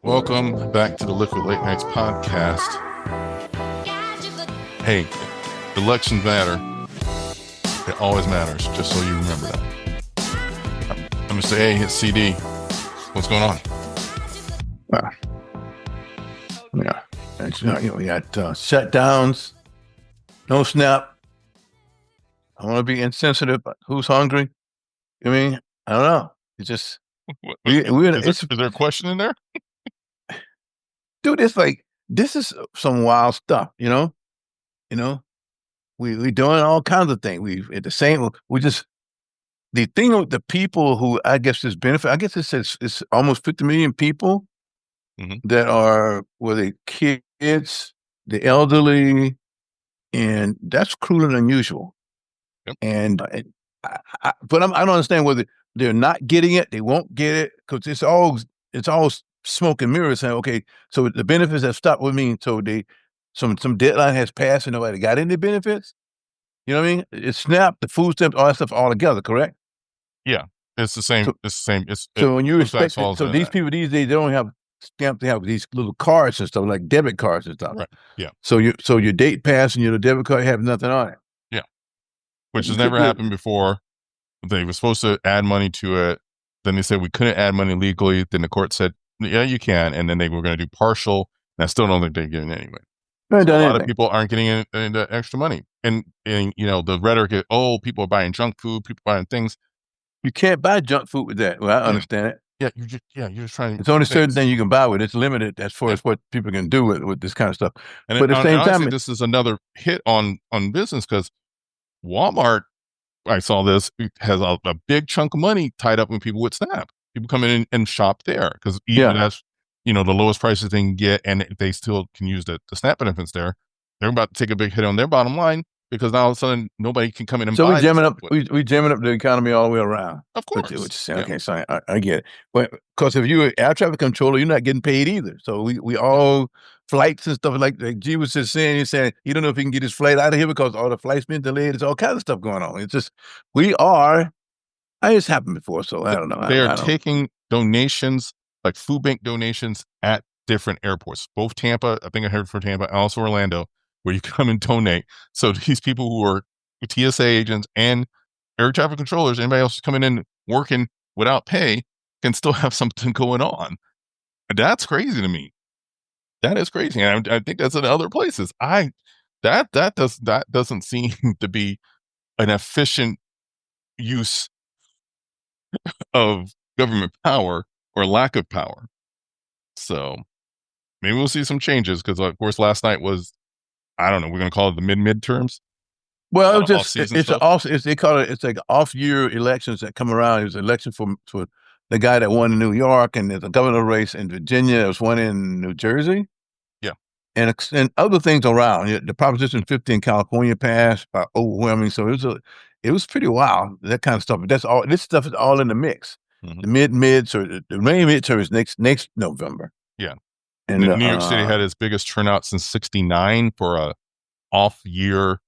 Welcome back to the Liquid Late Nights podcast. Hey, elections matter. It always matters, just so you remember that. I'm Mr. A, hit CD. What's going on? Yeah. We got shutdowns, no snap. I want to be insensitive, but who's hungry? I mean, I don't know. It's just, Is there a question in there? dude, it's like, this is some wild stuff, we doing all kinds of things. The thing with the people who, I guess, this benefit, I guess it's almost 50 million people that are, the kids, the elderly, and that's cruel and unusual. Yep. And I don't understand whether they're not getting it, they won't get it, because it's all smoke and mirrors saying, okay, so the benefits have stopped with me, so some deadline has passed and nobody got any benefits. You know what I mean? It's SNAP, the food stamps, all that stuff all together, correct? Yeah, it's the same. So when you respect it, so these people these days, they don't have stamps, they have these little cards and stuff, like debit cards and stuff. Right. Yeah. So your date passed and your debit card have nothing on it. Yeah. Which has never happened before. They were supposed to add money to it. Then they said we couldn't add money legally. Then the court said, yeah, you can. And then they were going to do partial. And I still don't think they're getting it anyway. So a lot of people aren't getting the extra money. And the rhetoric is, people are buying junk food, people buying things. You can't buy junk food with that. Well, I understand it. Yeah, you're just trying. It's only certain thing you can buy with. It's limited as far as what people can do with this kind of stuff. But at the same time, this is another hit on business, because Walmart, I saw this, has a big chunk of money tied up with people with SNAP. People come in and shop there because that's the lowest prices they can get, and they still can use the SNAP benefits there. They're about to take a big hit on their bottom line, because now all of a sudden nobody can come in and buy. So we jamming up the economy all the way around. Of course. Okay, so I get it. But because if you're an air traffic controller, you're not getting paid either. So we all flights and stuff like G was just saying, he's saying you don't know if he can get his flight out of here because all the flights been delayed. There's all kinds of stuff going on. It's just it's happened before, so I don't know. They are taking donations, like food bank donations, at different airports. Both Tampa, I think I heard from Tampa, and also Orlando, where you come and donate. So these people who are TSA agents and air traffic controllers, anybody else coming in working without pay, can still have something going on. That's crazy to me. That is crazy, and I think that's in other places. That doesn't seem to be an efficient use of government power or lack of power. So maybe we'll see some changes, because of course last night was, I don't know, we're going to call it the midterms. Well, they call it, it's like off-year elections that come around. There's an election for the guy that won in New York, and there's a governor race in Virginia. There's one in New Jersey. Yeah. And other things around. The Proposition 50 in California passed by overwhelming. So it was pretty wild, that kind of stuff. But this stuff is all in the mix. Mm-hmm. The the main midterm is next November. Yeah. And New York City had its biggest turnout since '69 for a off-year,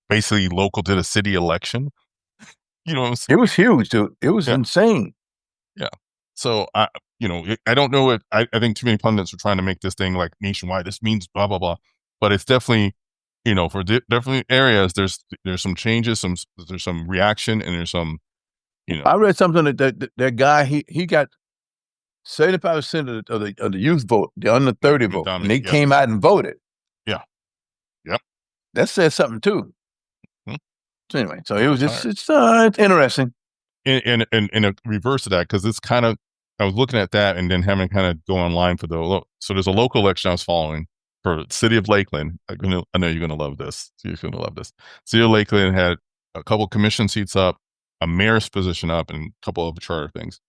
basically local to the city election. You know what I'm saying? It was huge, dude. It was insane. Yeah. So I don't know what I think too many pundits are trying to make this thing like nationwide. This means blah blah blah, but it's definitely for definitely areas. There's some changes, there's some reaction, and there's some. I read something that guy he got 75% of the youth vote, the under 30 vote, and they came out and voted. Yeah. Yep. That says something too. Mm-hmm. So anyway, so it was it's interesting. In a reverse of that, because it's kind of, I was looking at that and then having kind of go online for so there's a local election I was following for the city of Lakeland. I know you're going to love this. You're going to love this. City of Lakeland had a couple commission seats up, a mayor's position up, and a couple of charter things.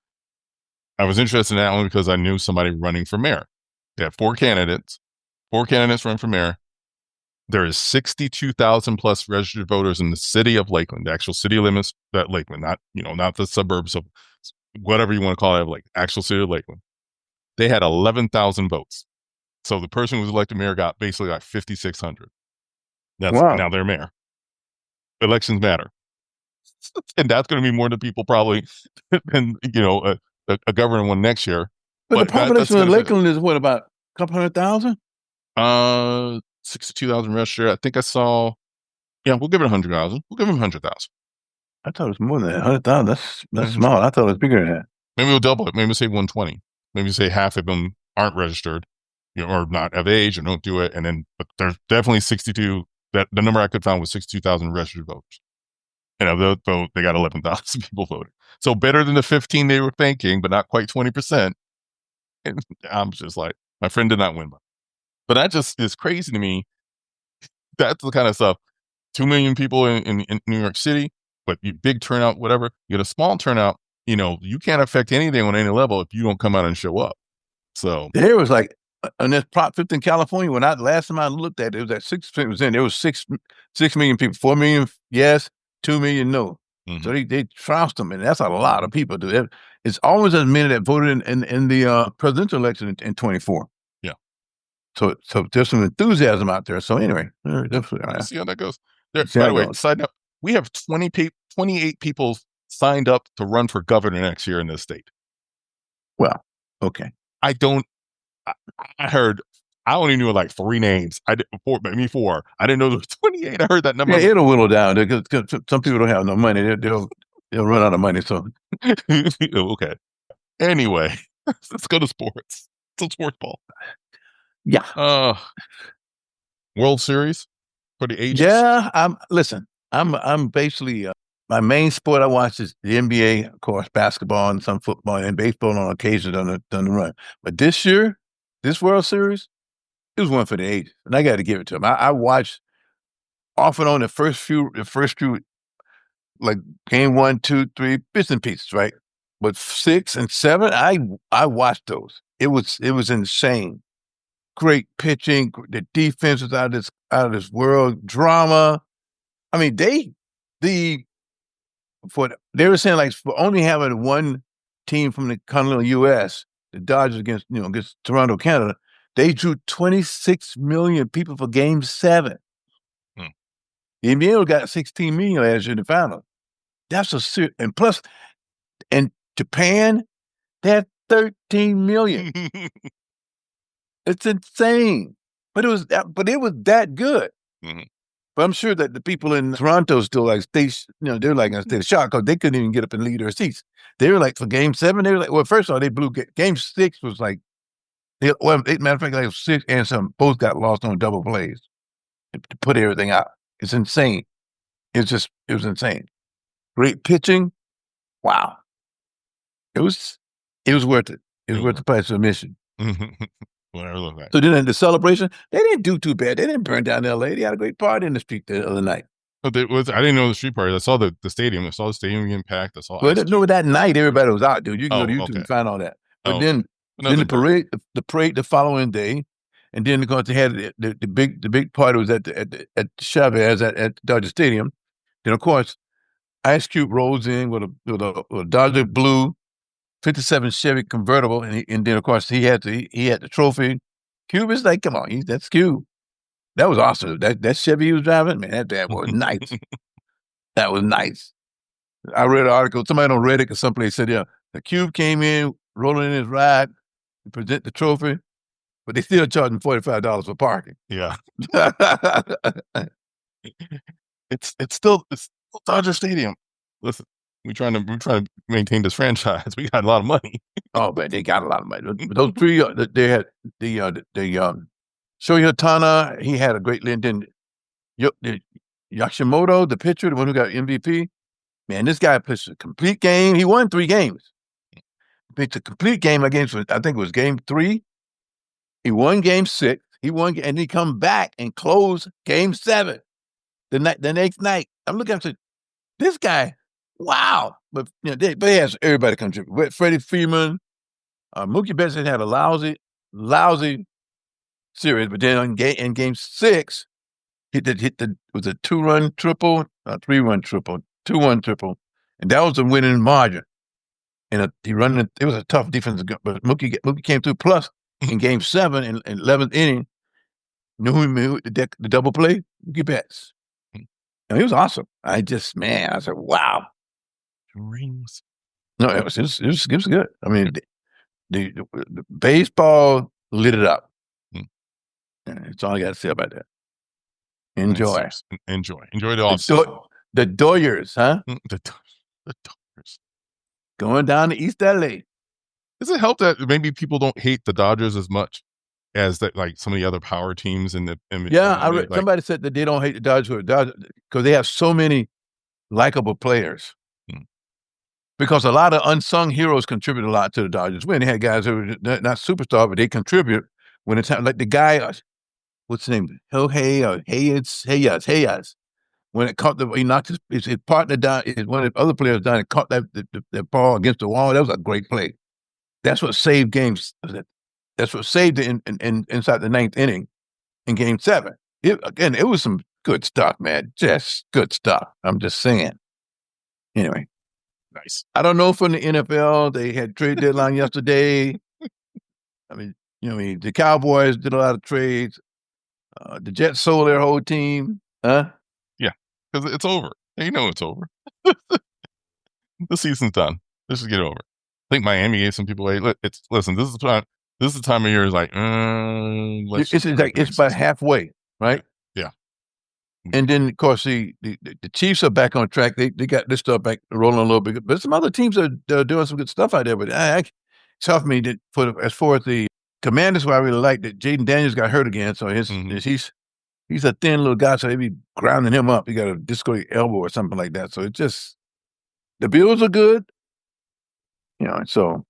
I was interested in that only because I knew somebody running for mayor. They had four candidates running for mayor. There is 62,000 plus registered voters in the city of Lakeland, the actual city limits that Lakeland, not the suburbs of whatever you want to call it, like actual city of Lakeland. They had 11,000 votes. So the person who was elected mayor got basically like 5,600. Now they're mayor. Elections matter. And that's going to be more than people probably than, a governor one next year. But the But that's population of gonna say Lakeland is what, about a couple 100,000? 62,000 registered. I think I saw. Yeah, we'll give it 100,000. We'll give them 100,000. I thought it was more than that. 100,000. That's Yeah, small. I thought it was bigger than that. maybe we'll double it. Maybe we'll say 120. Maybe we'll say half of them aren't registered, or not of age, or don't do it. And then, but there's definitely 62. That the number I could find was 62,000 registered voters. And of those vote, they got 11,000 people voting. So better than the 15 they were thinking, but not quite 20%. And I'm just like, my friend did not win. But that just is crazy to me. That's the kind of stuff. 2 million people in New York City, but you big turnout, whatever. You get a small turnout, you can't affect anything on any level if you don't come out and show up. So, There was like on this Prop 50 in California. When I last time I looked at it, it was at 6%. There was 6 million people. 4 million yes, 2 million no. mhm, So they trounced them, and that's a lot of people. It's always as many that voted in the presidential election in 24. yeah. So there's some enthusiasm out there. So anyway, So that's we'll see how that goes. There, see by how the it way, goes. side note, we have 28 people signed up to run for governor next year in this state. Well, okay. I don't, I, I heard, I only knew like three names. I did four, maybe four. I didn't know there was 28. I heard that Yeah, number. it'll whittle down because some people don't have no money. They'll run out of money. So Okay. Anyway, let's go to sports. Some sports ball. yeah, Uh, World Series for the ages. yeah. I'm basically my main sport I watch is the NBA, of course, basketball and some football and baseball on occasion on the run. But this year, this World Series, it was one for the ages, and I got to give it to them. I watched off and on the first few like game one, two, three, bits and pieces, right? But 6 and 7, I watched those. It was insane. Great pitching. The defense was out of this world. Drama. I mean, they were saying like for only having one team from the continental U.S., the Dodgers against Toronto, Canada, they drew 26 million people for Game 7. Hmm. The NBA got 16 million last year in the final. That's and plus, in Japan, they had 13 million. It's insane. But it was that good. Mhm. But I'm sure that the people in Toronto still like they're like in a state of shock because they couldn't even get up and leave their seats. They were like for Game 7, they were like, well, first of all, they blew Game 6 was like, matter of fact, like 6 and some both got lost on double plays to put everything out. It's insane. It was insane. Great pitching. Wow. It was it was worth it. It It was was worth the price of admission. whatever it looked like. So then at the celebration, they didn't do too bad. They didn't burn down LA. They had a great party in the street the other night. But it was, I didn't know the street party. I saw the stadium. I saw the stadium getting packed. I saw Well, Ice no, Cube. that night everybody was out, dude. You can go to Oh, YouTube okay. and find all that. But Oh, okay. then Another the day. parade the following day, and then because they had the big party was at Chavez at Dodger Stadium. Then of course Ice Cube rolls in with a Dodger blue '57 Chevy convertible, and then of course he had the trophy. Cube is like, come on, that's Cube. That was awesome. That Chevy he was driving, man, that was nice. That was nice. I read an article, somebody on Reddit or someplace said, yeah, the Cube came in, rolling in his ride, to present the trophy, but they still charging $45 for parking. Yeah. It's still Dodger Stadium. Listen, we're trying to maintain this franchise. We got a lot of money. Oh, man, they got a lot of money. But those three, they had the Shohei Ohtani, he had a great lead. Then the Yashimoto, the pitcher, the one who got MVP, man, this guy pitched a complete game. He won 3 games. He pitched a complete game against, I think it was game 3. He won game 6. He won, and he come back and close game 7 the next night. I'm looking at him, this guy, wow. But they has everybody contribute. Freddie Freeman, Mookie Betts had a lousy series, but then in game 6, was a 2-run triple, a 3-run triple, 2-1 triple, and that was the winning margin. And it was a tough defense, but Mookie came through. Plus, in game 7 and 11th inning, knew who the double play? Mookie Betts. And he was awesome. I said, wow. Rings. No, it was good. I mean, the baseball lit it up. Mm. That's all I got to say about that. Nice. Enjoy. Enjoy the The, off season. the Doyers, huh? The Dodgers. Going down to East LA. Does it help that maybe people don't hate the Dodgers as much as that, like some of the other power teams in the Yeah, MLB? Like, somebody said that they don't hate the Dodgers because they have so many likable players. Hmm. Because a lot of unsung heroes contribute a lot to the Dodgers. When they had guys who were not superstar, but they contribute when it's like the guy, what's his name? Hayes. When it caught he knocked his partner down, one of the other players down and caught that ball against the wall. That was a great play. That's what saved games. That's what saved it inside the ninth inning in Game 7. It was some good stuff, man. Just good stuff. I'm just saying. Anyway, nice. I don't know from the NFL. They had trade deadline yesterday. I mean, the Cowboys did a lot of trades. The Jets sold their whole team. Huh? Yeah, because it's over. You know it's over. The season's done. Let's just get it over. I think Miami gave some people away. Listen. This is the time of year. Is like, It's about halfway, right? Yeah. And then, of course, the Chiefs are back on track. They got this stuff back rolling a little bit, but some other teams are doing some good stuff out there. But it's tough for me as far as the Commanders, who I really like, that Jaden Daniels got hurt again, so he's a thin little guy, so they be grounding him up. He got a discoid elbow or something like that. So it's just the Bills are good, So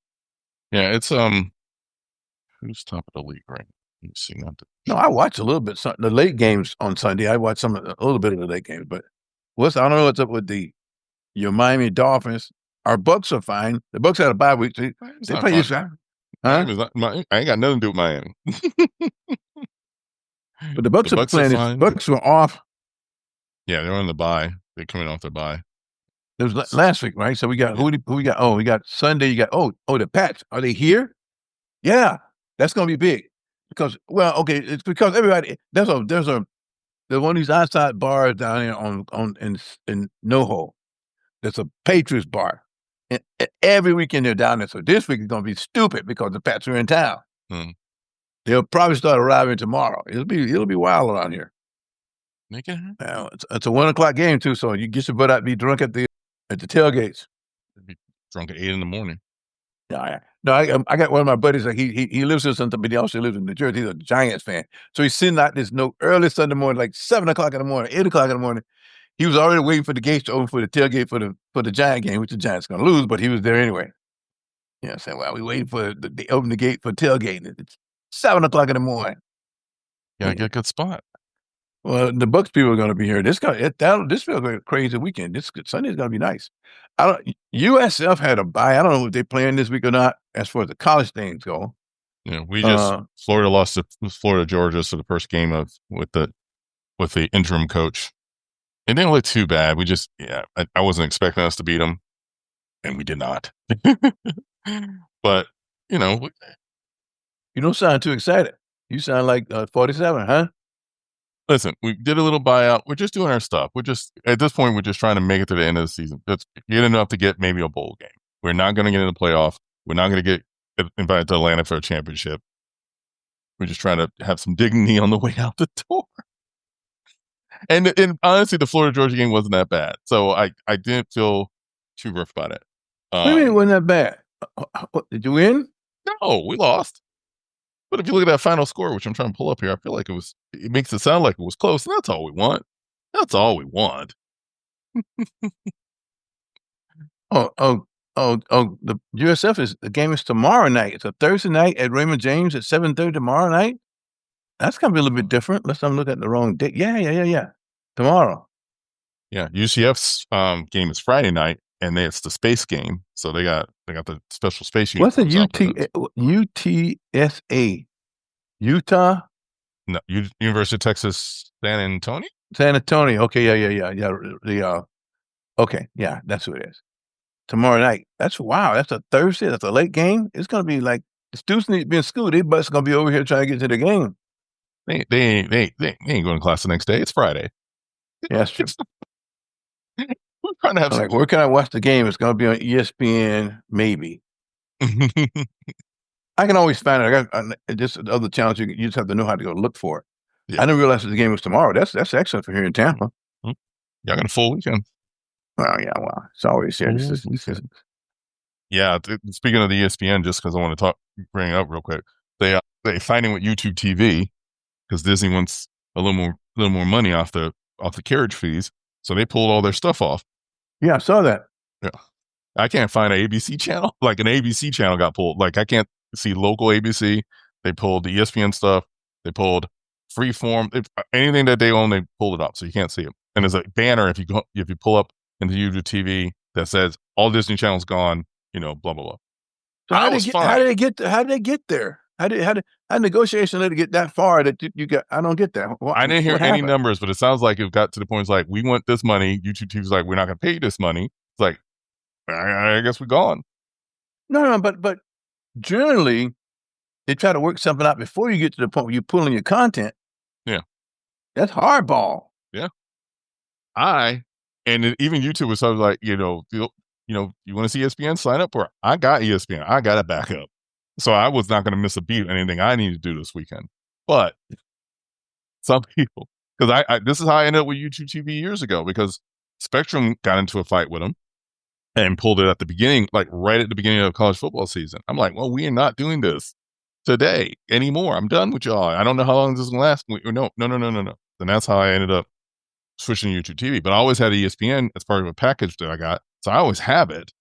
yeah, it's who's top of the league right now? Let me see. No, I watch a little bit the late games on Sunday. I watch a little bit of the late games, but I don't know what's up with your Miami Dolphins. Our Bucs are fine. The Bucs had a bye week. They play this guy. Huh? I ain't got nothing to do with Miami. But the Bucs are playing. Bucs were off. Yeah, they're on the bye. They're coming off their bye. It was last week, right? So we got who we got? Oh, we got Sunday. You got the Pats. Are they here? Yeah, that's going to be big because it's because everybody there's one of these outside bars down here in NoHo. There's a Patriots bar. And every weekend they're down there. So this week is going to be stupid because the Pats are in town. Hmm. They'll probably start arriving tomorrow. It'll be wild around here. Make it happen. It's a 1:00 game too, so you get your butt out, be drunk at the tailgates. Be drunk at 8 a.m. Yeah, no, I got one of my buddies. Like he lives in something, but he also lives in New Jersey. He's a Giants fan, so he's sending out this note early Sunday morning, like 7:00 in the morning, 8:00 in the morning. He was already waiting for the gates to open for the tailgate for the Giant game, which the Giants going to lose, but he was there anyway. I'm saying, well, we waiting for they open the gate for tailgate. It's 7:00 in the morning. Yeah, get a good spot. Well, the Bucs people are going to be here. This feels like a crazy weekend. Sunday's going to be nice. USF had a bye. I don't know if they're playing this week or not. As far as the college things go, Florida lost to Florida Georgia, so the first game with the interim coach. It didn't look too bad. I wasn't expecting us to beat them, and we did not. But you don't sound too excited. You sound like 47, huh? Listen, we did a little buyout. We're just doing our stuff. At this point, we're just trying to make it to the end of the season. That's get enough to get maybe a bowl game. We're not going to get in the playoff. We're not going to get invited to Atlanta for a championship. We're just trying to have some dignity on the way out the door. And honestly, the Florida Georgia game wasn't that bad, so I didn't feel too rough about it. What do you mean it wasn't that bad? Did you win? No, we lost. But if you look at that final score, which I'm trying to pull up here, I feel like it makes it sound like it was close. And that's all we want. That's all we want. The the game is tomorrow night. It's a Thursday night at Raymond James at 7:30 tomorrow night. That's gonna be a little bit different. Unless I'm looking at the wrong date. Yeah. Tomorrow. Yeah, UCF's game is Friday night, and it's the space game. So they got the special space uniforms. What's the UTSA? Utah? No, University of Texas, San Antonio. San Antonio. Okay, yeah. Okay, yeah, that's who it is. Tomorrow night. That's a Thursday. That's a late game. It's gonna be like the students need to be in school. They bus gonna be over here trying to get to the game. They ain't going to class the next day. It's Friday. Yeah, that's true. We're trying to have where can I watch the game? It's gonna be on ESPN, maybe. I can always find it. Just other challenge. You just have to know how to go look for it. Yeah. I didn't realize the game was tomorrow. That's excellent for here in Tampa. Hmm. Y'all got a full weekend. Well, yeah, well, it's always here. Full weekend. Yeah. Speaking of the ESPN, just because I want to bring it up real quick, they fighting with YouTube TV because Disney wants a little more money off the carriage fees, so they pulled all their stuff off. yeah, I saw that. Yeah. I can't find an ABC channel. Like an ABC channel got pulled. Like I can't see local ABC. They pulled the ESPN stuff. They pulled Freeform. Anything that they own, they pulled it up, so you can't see it. And there's a banner if you pull up into YouTube TV that says all Disney channels gone. Blah blah blah. So I was how fine. did they get how did they get there? How negotiation let it get that far that you got? I don't get that. I didn't hear What any happened? numbers, but it sounds like it got to the point. It's like we want this money. YouTube TV's like we're not going to pay you this money. It's like I guess we're gone. No, but generally they try to work something out before you get to the point where you're pulling your content. Yeah. That's hardball. Yeah. Even YouTube was sort of like, you want to see ESPN, sign up for it. I got ESPN. I got it back up. So I was not going to miss a beat of anything I need to do this weekend. But some people, because this is how I ended up with YouTube TV years ago, because Spectrum got into a fight with them and pulled it at the beginning, like right at the beginning of college football season. I'm like, well, we are not doing this today anymore. I'm done with y'all. I don't know how long this is going to last. No. And that's how I ended up switching to YouTube TV. But I always had ESPN as part of a package that I got. So I always have it.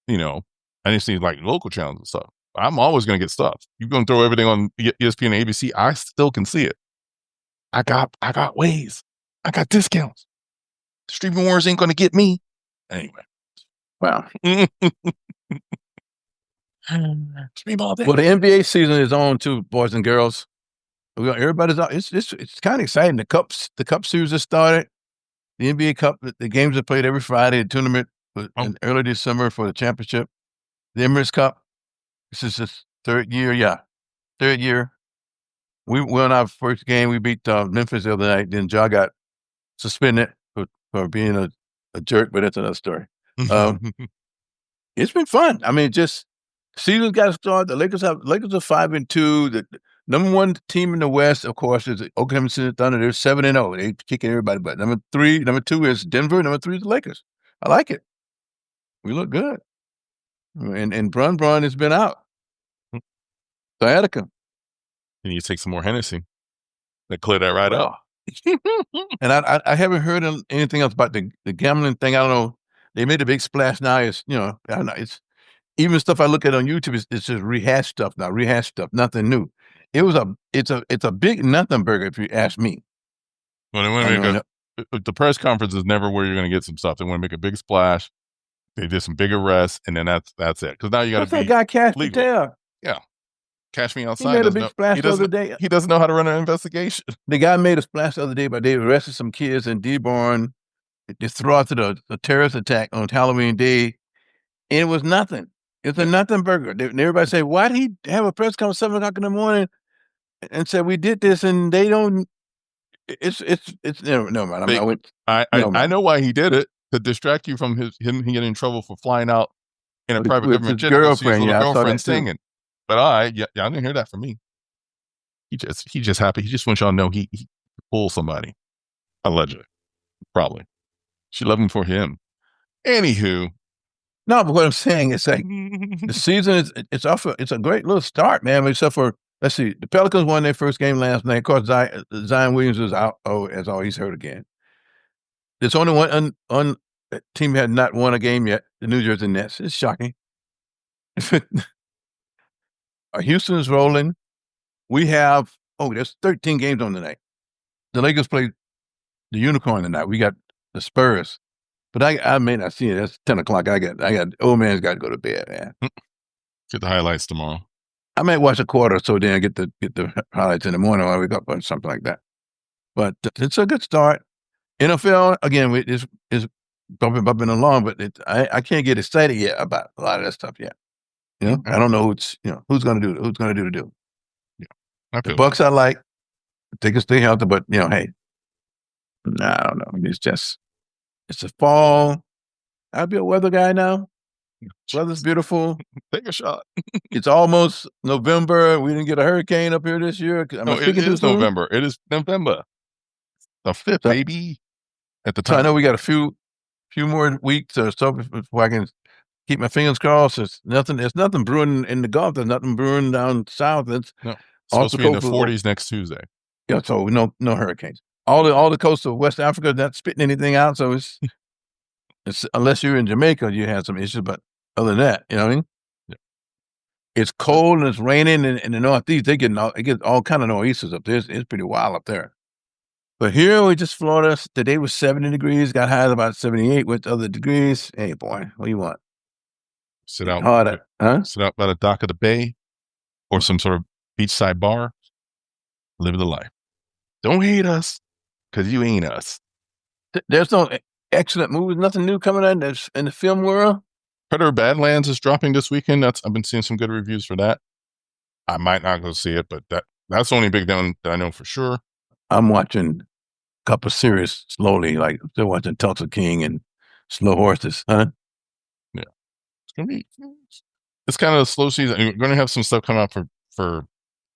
I just need like local channels and stuff. I'm always going to get stuff. You're going to throw everything on ESPN and ABC. I still can see it. I got ways. I got discounts. Streaming wars ain't going to get me. Anyway. Wow. Stream all day. Well, the NBA season is on too, boys and girls. Everybody's out. It's kind of exciting. The cup series has started. The NBA Cup, the games are played every Friday. The tournament in early December for the championship. The Emirates Cup. This is the third year. Yeah, third year. We won our first game. We beat Memphis the other night. Then Ja got suspended for being a jerk, but that's another story. It's been fun. I mean, just season's got to start. The Lakers are 5-2. The number one team in the West, of course, is the Oklahoma City Thunder. They're 7-0. They kicking everybody butt. Number two is Denver. Number three is the Lakers. I like it. We look good. And Brun has been out. Sciatica. You need to take some more Hennessy. They clear that right up. And I haven't heard anything else about the gambling thing. I don't know. They made a big splash now. It's I don't know. It's even stuff I look at on YouTube. It's just rehashed stuff now. Rehashed stuff. Nothing new. It's a big nothing burger if you ask me. Well, they want to make the press conference is never where you're going to get some stuff. They want to make a big splash. They did some big arrests, and then that's it. Because now you got to be that guy Cash legal. Patel. Yeah, Cash Me Outside. He made a big splash the other day. He doesn't know how to run an investigation. The guy made a splash the other day, but they arrested some kids in Dearborn. They threw out to the terrorist attack on Halloween Day, and it was nothing. It's a nothing burger. And everybody say, why did he have a press conference 7:00 in the morning and said we did this, and they don't. It's never mind. I know why he did it, to distract you from him getting in trouble for flying out in a private government jet to see his little girlfriend singing. But y'all didn't hear that from me. He just happy. He just wants y'all to know he pulled somebody, allegedly, probably. She loved him for him. Anywho, no, but what I'm saying is like the season it's a great little start, man. Except for, let's see, the Pelicans won their first game last night. Of course, Zion Williams is out. Oh, as all he's hurt again. There's only one team had not won a game yet. The New Jersey Nets. It's shocking. Houston is rolling. We have there's 13 games on tonight. The Lakers play the Unicorn tonight. We got the Spurs. But I may not see it. It's 10:00. I got old man's got to go to bed, man. Get the highlights tomorrow. I might watch a quarter or so, then get the highlights in the morning when I wake up or something like that. But it's a good start. NFL again is bumping along, but I can't get excited yet about a lot of that stuff yet. I don't know who's going to do the deal. Yeah, the Bucs I like. They can stay healthy, but hey, I don't know. It's a fall. I'll be a weather guy now. Weather's beautiful. Take a shot. It's almost November. We didn't get a hurricane up here this year. Am I No, it speaking too is soon? November. It is November the 5th, So, baby. At the so I time know of we got a recording. few more weeks or so before I can keep my fingers crossed. There's nothing brewing in the Gulf. There's nothing brewing down south. It's No, it's off supposed the to be in the coast. 40s next Tuesday. Yeah, so no hurricanes. All the coast of West Africa not spitting anything out. So it's unless you're in Jamaica, you have some issues. But other than that, you know what I mean? Yeah. It's cold and it's raining in the Northeast. They get all kind of nor'easters up there. It's pretty wild up there. But here we just Florida. Today was 70 degrees. Got high at about 78 with other degrees. Hey boy, what do you want? Sit It's out, hard, huh? sit out by the dock of the bay or some sort of beachside bar. Live the life. Don't hate us because you ain't us. There's no excellent movies, nothing new coming out in the film world. Predator Badlands is dropping this weekend. I've been seeing some good reviews for that. I might not go see it, but that's the only big one that I know for sure. I'm watching a couple series slowly, like still watching Tulsa King and Slow Horses, huh? Yeah, it's gonna be. It's kind of a slow season. We're gonna have some stuff come out for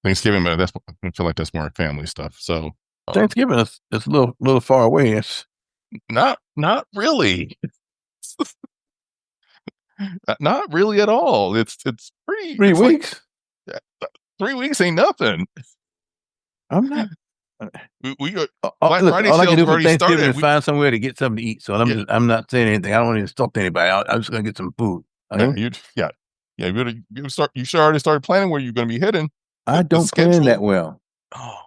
Thanksgiving, but I feel like that's more family stuff. So Thanksgiving is a little far away. It's not really. Not really at all. It's pretty. three It's like weeks. 3 weeks ain't nothing. I'm not. We got Black Look, Friday all I can sales do have for already Thanksgiving started. is find somewhere to get something to eat. So Yeah, I'm not saying anything. I don't want to insult anybody. I'm just gonna get some food. Okay. yeah. You should already start planning where you're going to be heading. I The don't plan that schedule. well. Oh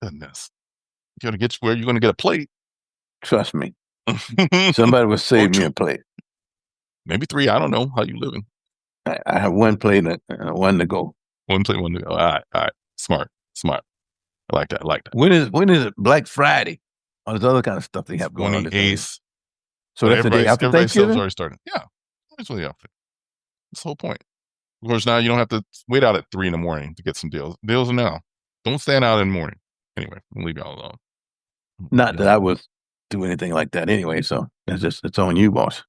goodness, you got to get where you're going to get a plate. Trust me. Somebody will Or save me two, a plate. maybe three. I don't know how you living. I have one plate and one to go. One plate, one to go. All right. Smart. I like that. I like that. When is it Black Friday? All this other kind of stuff they have going on this day. 28th. So But that's the day after everybody's sales Thanksgiving? already started. Yeah, that's really outfit. That's the whole point. Of course, now you don't have to wait out at 3 in the morning to get some deals. Deals are now. Don't stand out in the morning. Anyway, we'll leave y'all alone. Not that I would do anything like that anyway. So it's on you, boss.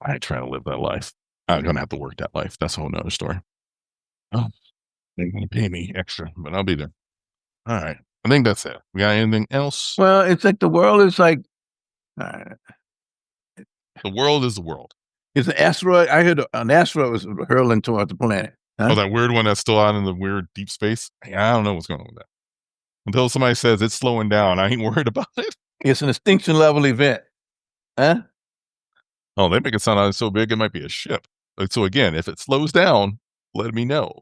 I ain't trying to live that life. I'm gonna have to work that life. That's a whole nother story. Oh, they're gonna pay me extra, but I'll be there. All right. I think that's it. We got anything else? Well, it's like the world is like uh, The world is the world. it's an asteroid. I heard an asteroid was hurling towards the planet. Oh, Huh? that weird one that's still out in the weird deep space. I don't know what's going on with that. Until somebody says it's slowing down, I ain't worried about it. It's an extinction level event. Huh? Oh, they make it sound like it's so big it might be a ship. So again, if it slows down, let me know.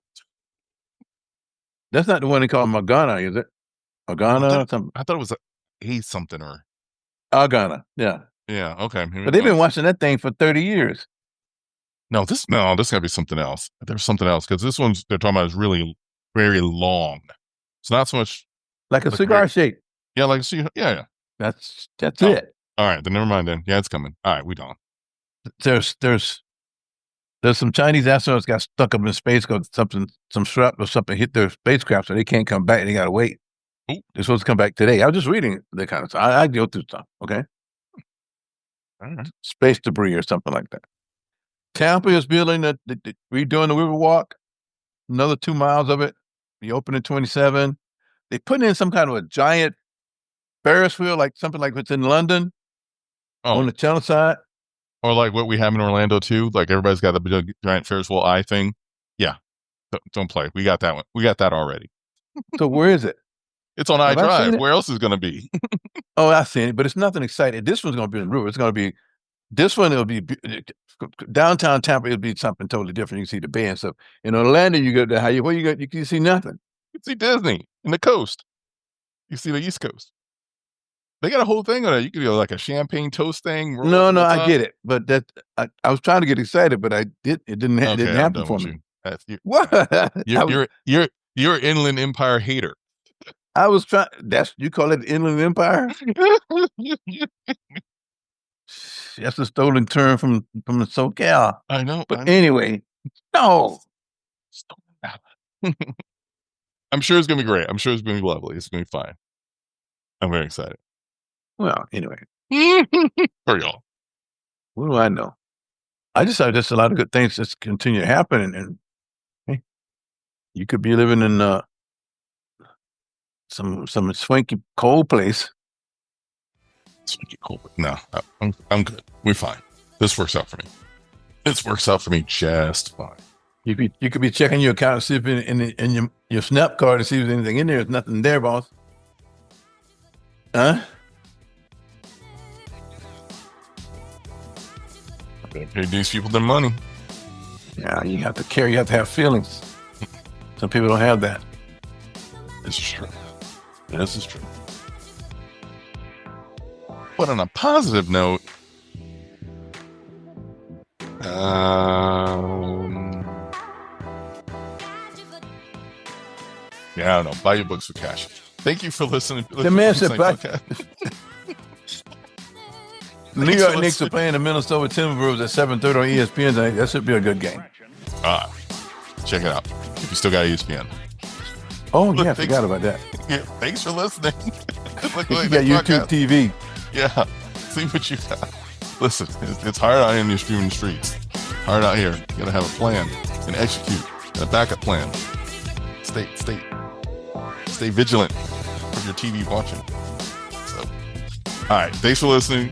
That's not the one they call Morgana, is it? Morgana or something? I thought it was a something or Argana, yeah. yeah. Okay, But they've been watching that thing for 30 years. no, this gotta be something else. There's something else because this one's they're talking about is really very long. It's not so much Like a like cigar shape. yeah, like see, yeah. That's Oh, it. all right, then never mind. Then yeah, it's coming. All right, we done. There's some Chinese astronauts got stuck up in space because some shrapnel or something hit their spacecraft, so they can't come back. They gotta wait. Ooh. They're supposed to come back today. I was just reading that kind of stuff. I go through stuff, okay? All right. Space debris or something like that. Tampa is building redoing the Riverwalk, another 2 miles of it. Be open in 27. They put in some kind of a giant Ferris wheel, like something like what's in London Oh, on the channel side. or like what we have in Orlando too. Like everybody's got the big, giant Ferris wheel eye thing. Yeah, don't play. We got that one. We got that already. So where is it? It's on Have I seen iDrive. it? Where else is it going to be? Oh, I've seen it, but it's nothing exciting. This one's going to be in the river. It's going to be this one. It'll be downtown Tampa. It'll be something totally different. You can see the bay and stuff. In Orlando, you go to where you go. You can see nothing. You see Disney in the coast. You see the East Coast. They got a whole thing on it. You could go like a champagne toast thing. Roll up No, to the I top. get it, but I was trying to get excited, but it didn't Okay, didn't I'm happen done for with me. you. What? You're an Inland Empire hater. I was trying. You call it Inland Empire? That's a stolen term from the SoCal. I know. But anyway, no. I'm sure it's gonna be great. I'm sure it's gonna be lovely. It's gonna be fine. I'm very excited. Well, anyway, For y'all. what do I know? I just thought there's a lot of good things just continue to happen, and hey, you could be living in some swanky cold place. Swanky cold. No, I'm good. We're fine. This works out for me. This works out for me just fine. You could be checking your account and see if in your Snap card to see if there's anything in there. There's nothing there, boss. Huh? Pay these people their money. Yeah, you have to care. You have to have feelings. Some people don't have that. This is true. This is true. But on a positive note, yeah, I don't know. Buy your books with cash. Thank you for listening. The man said, New York Knicks are playing the Minnesota Timberwolves at 7:30 on ESPN tonight. That should be a good game. Check it out if you still got ESPN. Oh, yeah, I forgot about that. Yeah, thanks for listening. If you got YouTube TV. Yeah, see what you got. Listen, it's hard out in your streaming streets. Hard out here. You gotta have a plan and execute and a backup plan. Stay vigilant of your TV watching. So, all right, thanks for listening.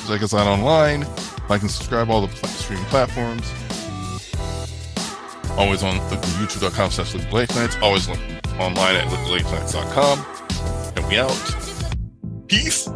Check us out online. Like and subscribe all the streaming platforms. Always on youtube.com/LiquidLateNights. Always online at liquidlatenights.com. And we out. Peace.